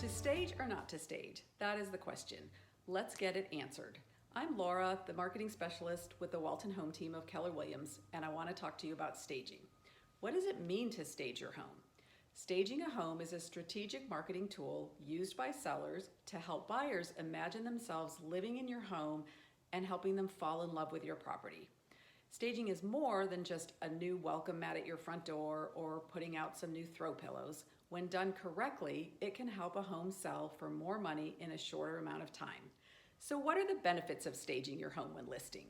To stage or not to stage? That is the question. Let's get it answered. I'm Laura, the marketing specialist with the Walton home team of Keller Williams, and I want to talk to you about staging. What does it mean to stage your home? Staging a home is a strategic marketing tool used by sellers to help buyers imagine themselves living in your home and helping them fall in love with your property. Staging is more than just a new welcome mat at your front door or putting out some new throw pillows. When done correctly, it can help a home sell for more money in a shorter amount of time. So what are the benefits of staging your home when listing?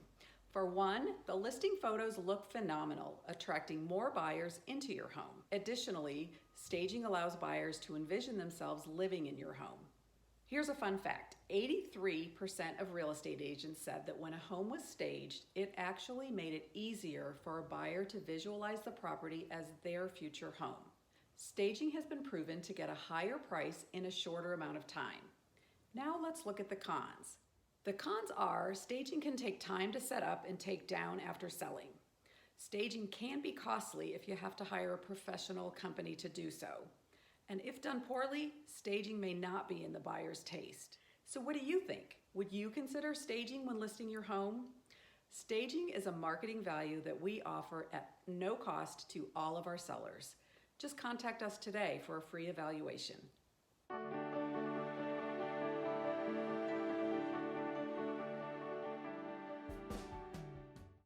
For one, the listing photos look phenomenal, attracting more buyers into your home. Additionally, staging allows buyers to envision themselves living in your home. Here's a fun fact. 83% of real estate agents said that when a home was staged, it actually made it easier for a buyer to visualize the property as their future home. Staging has been proven to get a higher price in a shorter amount of time. Now let's look at the cons. The cons are staging can take time to set up and take down after selling. Staging can be costly if you have to hire a professional company to do so. And if done poorly, staging may not be in the buyer's taste. So what do you think? Would you consider staging when listing your home? Staging is a marketing value that we offer at no cost to all of our sellers. Just contact us today for a free evaluation.